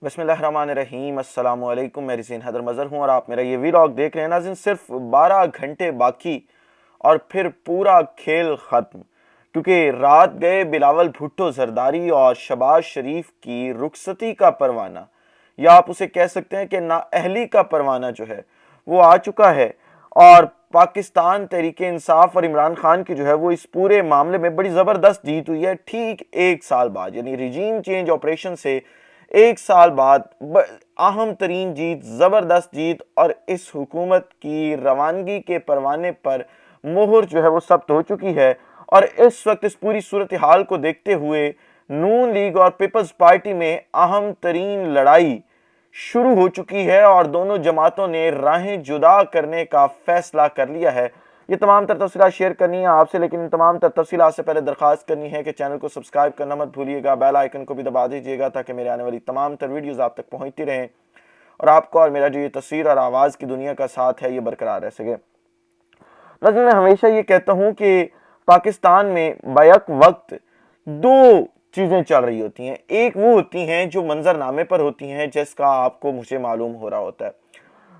बिस्मिल्लाहिर्रहमानिर्रहीम। अस्सलाम वालेकुम। मैं रिज़ीन हैदर मज़हर हूँ और आप मेरा ये व्लॉग देख रहे हैं। नाज़रीन, सिर्फ 12 घंटे बाकी और फिर पूरा खेल ख़त्म, क्योंकि रात गए बिलावल भुट्टो ज़रदारी और शहबाज शरीफ की रुखसती का परवाना, या आप उसे कह सकते हैं कि नाअहली का परवाना जो है वो आ चुका है। और पाकिस्तान तहरीक इंसाफ और इमरान खान की जो है वो इस पूरे मामले में बड़ी ज़बरदस्त जीत हुई है, ठीक एक साल बाद, यानी रिजीम चेंज ऑपरेशन से एक साल बाद अहम तरीन जीत, ज़बरदस्त जीत। और इस हुकूमत की रवानगी के परवाने पर मोहर जो है वो सख्त हो चुकी है। और इस वक्त इस पूरी सूरत हाल को देखते हुए नून लीग और पीपल्स पार्टी में अहम तरीन लड़ाई शुरू हो चुकी है और दोनों जमातों ने राहें जुदा करने का फैसला कर लिया है। ये तमाम तर तफसीलात शेयर करनी है आपसे, लेकिन तमाम तर तफसीलात से पहले दरख्वास्त करनी है कि चैनल को सब्सक्राइब करना मत भूलिएगा, बेल आइकन को भी दबा दीजिएगा ताकि मेरे आने वाली तमाम तर वीडियोस आप तक पहुंचती रहें और आपको और मेरा जो ये तस्वीर और आवाज़ की दुनिया का साथ है ये बरकरार रह सके। वैसे मैं हमेशा ये कहता हूँ कि पाकिस्तान में बैक वक्त दो चीज़ें चल रही होती हैं। एक वो होती हैं जो मंजरनामे पर होती हैं, जिसका आपको मुझे मालूम हो रहा होता है।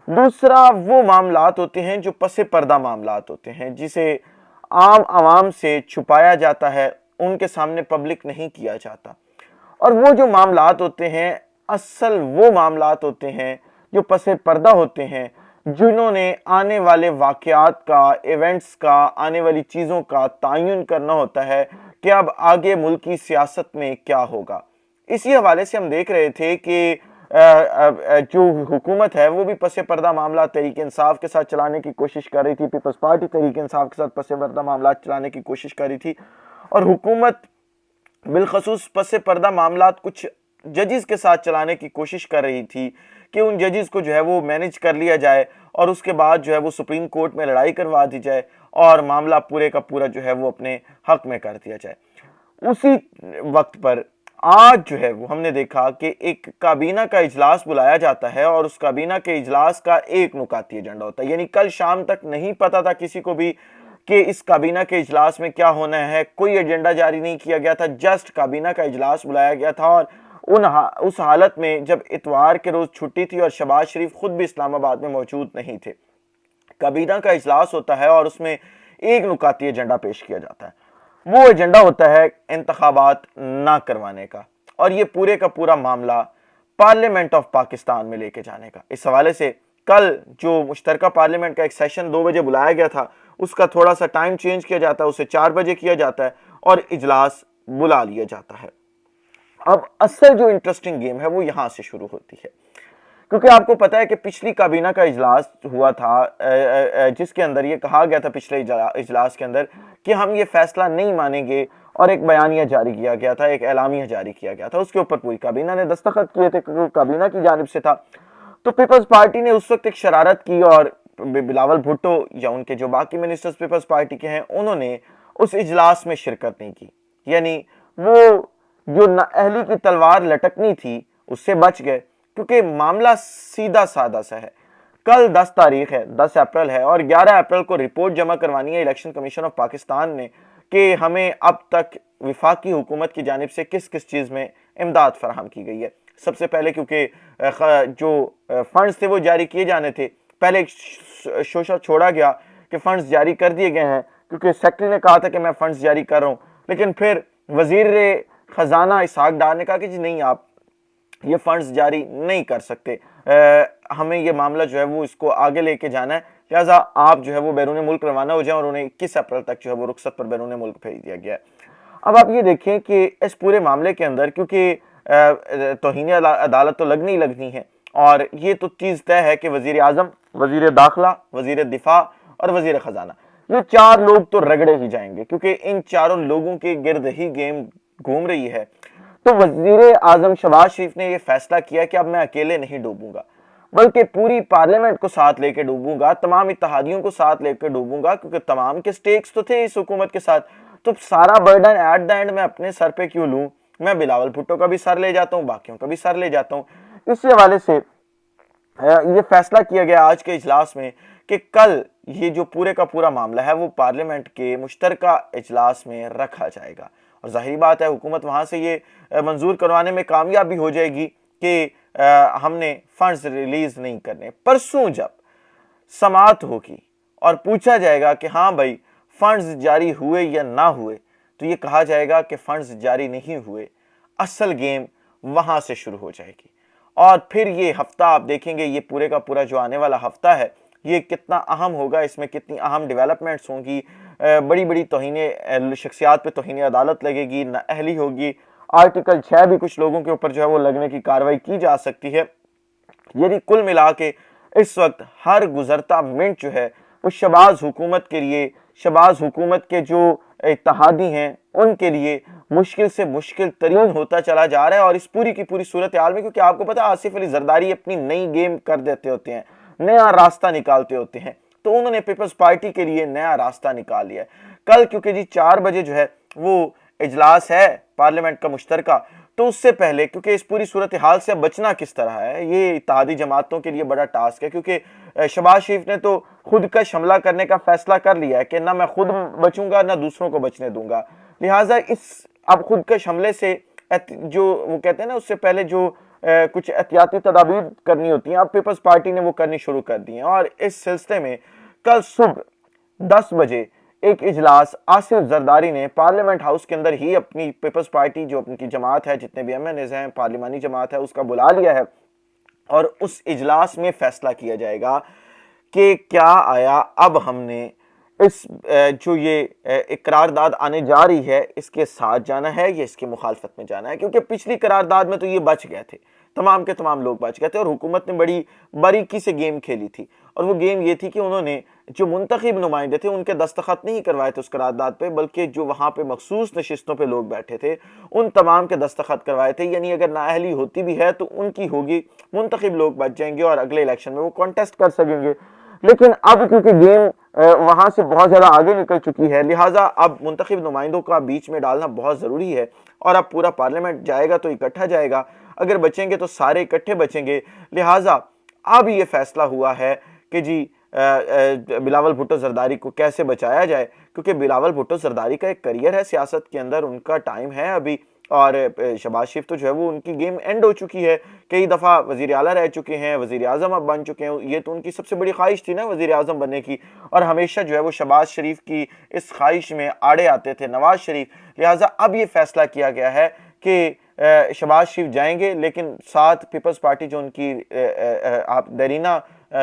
दूसरा वो मामलात होते हैं जो पसे पर्दा मामलात होते हैं, जिसे आम आवाम से छुपाया जाता है, उनके सामने पब्लिक नहीं किया जाता। और वो जो मामलात होते हैं असल वो मामलात होते हैं जो पसे पर्दा होते हैं, जिन्होंने आने वाले वाक़यात का, इवेंट्स का, आने वाली चीज़ों का तयन करना होता है कि अब आगे मुल्क की सियासत में क्या होगा। इसी हवाले से हम देख रहे थे कि जो हुकूमत है वो भी पसे पर्दा मामला तहरीक इंसाफ के साथ चलाने की कोशिश कर रही थी, पीपल्स पार्टी तहरीक इंसाफ के साथ पसे पर्दा मामला चलाने की कोशिश कर रही थी। और हुकूमत बिलखसूस पसे पर्दा मामलात कुछ जजेस के साथ चलाने की कोशिश कर रही थी कि उन जजेस को जो है वो मैनेज कर लिया जाए और उसके बाद जो है वो सुप्रीम कोर्ट में लड़ाई करवा दी जाए और मामला पूरे का पूरा जो है वो अपने हक में कर दिया जाए। उसी वक्त पर आज जो है वो हमने देखा कि एक काबीना का इजलास बुलाया जाता है और उस काबीना के इजलास का एक नुकाती एजेंडा होता है। यानी कल शाम तक नहीं पता था किसी को भी कि इस काबीना के इजलास में क्या होना है, कोई एजेंडा जारी नहीं किया गया था, जस्ट काबीना का इजलास बुलाया गया था। और उस हालत में जब इतवार के रोज छुट्टी थी और शहबाज शरीफ खुद भी इस्लामाबाद में मौजूद नहीं थे, काबीना का इजलास होता है और उसमें एक नुकाती एजेंडा पेश किया जाता है। वो एजेंडा होता है इंतखाबात ना करवाने का और ये पूरे का पूरा मामला पार्लियामेंट ऑफ पाकिस्तान में लेके जाने का। इस हवाले से कल जो मुश्तरका पार्लियामेंट का एक सेशन 2 बजे बुलाया गया था, उसका थोड़ा सा टाइम चेंज किया जाता है, उसे 4 बजे किया जाता है और इजलास बुला लिया जाता है। अब असल जो इंटरेस्टिंग गेम है वो यहां से शुरू होती है, क्योंकि आपको पता है कि पिछली काबीना का इजलास हुआ था जिसके अंदर ये कहा गया था, पिछले इजलास के अंदर, कि हम ये फैसला नहीं मानेंगे और एक बयानिया जारी किया गया था, एक एलामिया जारी किया गया था। उसके ऊपर पूरी काबीना ने दस्तखत किए थे क्योंकि काबीना की जानिब से था। तो पीपल्स पार्टी ने उस वक्त एक शरारत की और बिलावल भुट्टो या उनके जो बाकी मिनिस्टर्स पीपल्स पार्टी के हैं, उन्होंने उस इजलास में शिरकत नहीं की। यानी वो जो नाअहली की तलवार लटकनी थी उससे बच गए, क्योंकि मामला सीधा साधा सा है। कल 10 तारीख है, 10 अप्रैल है और 11 अप्रैल को रिपोर्ट जमा करवानी है इलेक्शन कमीशन ऑफ पाकिस्तान ने कि हमें अब तक विफाकी हुकूमत की जानिब से किस किस चीज़ में इमदाद फराहम की गई है। सबसे पहले क्योंकि जो फंड्स थे वो जारी किए जाने थे, पहले एक शोशा छोड़ा गया कि फंड्स जारी कर दिए गए हैं, क्योंकि सेक्रेटरी ने कहा था कि मैं फंड्स जारी कर रहा हूँ, लेकिन फिर वजीर खजाना इसहाक डार ने कहा कि जी नहीं, आप ये फंड्स जारी नहीं कर सकते, हमें ये मामला जो है वो इसको आगे लेके जाना है, लिहाजा आप जो है वो बैरून मुल्क रवाना हो जाएं। और उन्हें 21 अप्रैल तक जो है वो रुखसत पर बैरून मुल्क भेज दिया गया है। अब आप ये देखें कि इस पूरे मामले के अंदर, क्योंकि तौहीन अदालत तो लगनी ही लगनी है और ये तो चीज़ तय है कि वजीर आजम, वजीर दाखिला, वजीर दिफा और वजीर खजाना, ये 4 लोग तो रगड़े ही जाएंगे, क्योंकि इन चारों लोगों के गिर्द ही गेम घूम रही है। तो वजीर आजम शहबाज शरीफ ने यह फैसला किया कि अब मैं अकेले नहीं डूबूंगा, बल्कि पूरी पार्लियामेंट को साथ लेके डूबूंगा, तमाम इत्तेहादियों को साथ लेकर डूबूंगा, क्योंकि तमाम के स्टेक्स तो थे इस हुकूमत के साथ। तो सारा बर्डन एट द एंड मैं अपने सर पे क्यों लूं, मैं बिलावल भुट्टो का भी सर ले जाता हूं, बाकियों का भी सर ले जाता हूं। इसी हवाले से ये फैसला किया गया आज के इजलास में कि कल ये जो पूरे का पूरा मामला है वो पार्लियामेंट के मुश्तरका इजलास में रखा जाएगा। और जाहिर बात है हुकूमत वहां से ये मंजूर करवाने में कामयाब भी हो जाएगी कि ہم نے فنڈز ریلیز نہیں کرنے. پرسوں جب سماعت ہوگی اور پوچھا جائے گا کہ ہاں بھائی فنڈز جاری ہوئے یا نہ ہوئے, تو یہ کہا جائے گا کہ فنڈز جاری نہیں ہوئے. اصل گیم وہاں سے شروع ہو جائے گی, اور پھر یہ ہفتہ آپ دیکھیں گے, یہ پورے کا پورا جو آنے والا ہفتہ ہے یہ کتنا اہم ہوگا, اس میں کتنی اہم ڈیولپمنٹس ہوں گی. بڑی بڑی توہین شخصیات پہ توہین عدالت لگے گی, نااہلی ہوگی. آرٹیکل 6 بھی کچھ لوگوں کے اوپر جو ہے وہ لگنے کی کارروائی کی جا سکتی ہے. یعنی کل ملا کے اس وقت ہر گزرتا منٹ جو ہے وہ شہباز حکومت کے لیے, شہباز حکومت کے جو اتحادی ہیں ان کے لیے مشکل سے مشکل ترین ہوتا چلا جا رہا ہے. اور اس پوری کی پوری صورتحال میں, کیونکہ آپ کو پتا آصف علی زرداری اپنی نئی گیم کر دیتے ہوتے ہیں, نیا راستہ نکالتے ہوتے ہیں, تو انہوں نے پیپلز پارٹی کے لیے نیا راستہ نکال لیا ہے. کل کیونکہ جی 4 بجے جو ہے وہ اجلاس ہے پارلیمنٹ کا مشترکہ, تو اس سے پہلے کیونکہ اس پوری صورتحال سے بچنا کس طرح ہے, یہ اتحادی جماعتوں کے لیے بڑا ٹاسک ہے. کیونکہ شہباز شریف نے تو خود کش حملہ کرنے کا فیصلہ کر لیا ہے کہ نہ میں خود بچوں گا نہ دوسروں کو بچنے دوں گا. لہٰذا اس اب خود کش حملے سے جو وہ کہتے ہیں نا, اس سے پہلے جو کچھ احتیاطی تدابیر کرنی ہوتی ہیں, اب پیپلز پارٹی نے وہ کرنی شروع کر دی ہیں. اور اس سلسلے میں کل صبح 10 بجے ایک اجلاس آصف زرداری نے پارلیمنٹ ہاؤس کے اندر ہی اپنی پیپلز پارٹی جو اپنی جماعت ہے, جتنے بھی MNAs ہیں, پارلیمانی جماعت ہے, اس کا بلا لیا ہے. اور اس اجلاس میں فیصلہ کیا جائے گا کہ کیا آیا اب ہم نے اس جو یہ قرارداد آنے جا رہی ہے اس کے ساتھ جانا ہے یا اس کی مخالفت میں جانا ہے. کیونکہ پچھلی قرارداد میں تو یہ بچ گئے تھے, تمام کے تمام لوگ بچ گئے تھے, اور حکومت نے بڑی باریکی سے گیم کھیلی تھی. اور وہ گیم یہ تھی کہ انہوں نے جو منتخب نمائندے تھے ان کے دستخط نہیں کروائے تھے اس قرارداد پہ, بلکہ جو وہاں پہ مخصوص نشستوں پہ لوگ بیٹھے تھے ان تمام کے دستخط کروائے تھے. یعنی اگر نااہلی ہوتی بھی ہے تو ان کی ہوگی, منتخب لوگ بچ جائیں گے اور اگلے الیکشن میں وہ کانٹیسٹ کر سکیں گے. لیکن اب کیونکہ گیم وہاں سے بہت زیادہ آگے نکل چکی ہے, لہٰذا اب منتخب نمائندوں کا بیچ میں ڈالنا بہت ضروری ہے. اور اب پورا پارلیمنٹ جائے گا تو اکٹھا جائے گا, اگر بچیں گے تو سارے اکٹھے بچیں گے. لہٰذا اب یہ فیصلہ ہوا ہے کہ جی بلاول بھٹو زرداری کو کیسے بچایا جائے, کیونکہ بلاول بھٹو زرداری کا ایک کریئر ہے سیاست کے اندر, ان کا ٹائم ہے ابھی. اور شہباز شریف تو جو ہے وہ ان کی گیم اینڈ ہو چکی ہے, کئی دفعہ وزیر اعلیٰ رہ چکے ہیں, وزیر اعظم اب بن چکے ہیں. یہ تو ان کی سب سے بڑی خواہش تھی نا وزیر اعظم بننے کی, اور ہمیشہ جو ہے وہ شہباز شریف کی اس خواہش میں آڑے آتے تھے نواز شریف. لہٰذا اب یہ فیصلہ کیا گیا ہے کہ شہباز شریف جائیں گے, لیکن ساتھ پیپلز پارٹی جو ان کی آپ دیرینہ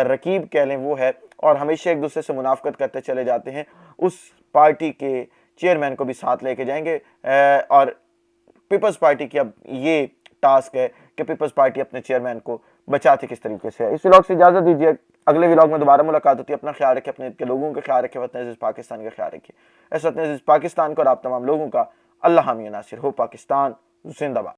رکیب کہہ لیں وہ ہے, اور ہمیشہ ایک دوسرے سے منافقت کرتے چلے جاتے ہیں, اس پارٹی کے چیئرمین کو بھی ساتھ لے کے جائیں گے. اور پیپلز پارٹی کی اب یہ ٹاسک ہے کہ پیپلز پارٹی اپنے چیئرمین کو بچاتے کس طریقے سے ہے. اس ولاگ سے اجازت دیجیے, اگلے ولاگ میں دوبارہ ملاقات ہوتی ہے. اپنا خیال رکھیں, اپنے لوگوں کا خیال رکھیں, وطن عزیز پاکستان کا خیال رکھیں. اس وطن عزیز پاکستان کو اور آپ تمام لوگوں کا اللہ حامی ناصر ہو. پاکستان زندہ باد.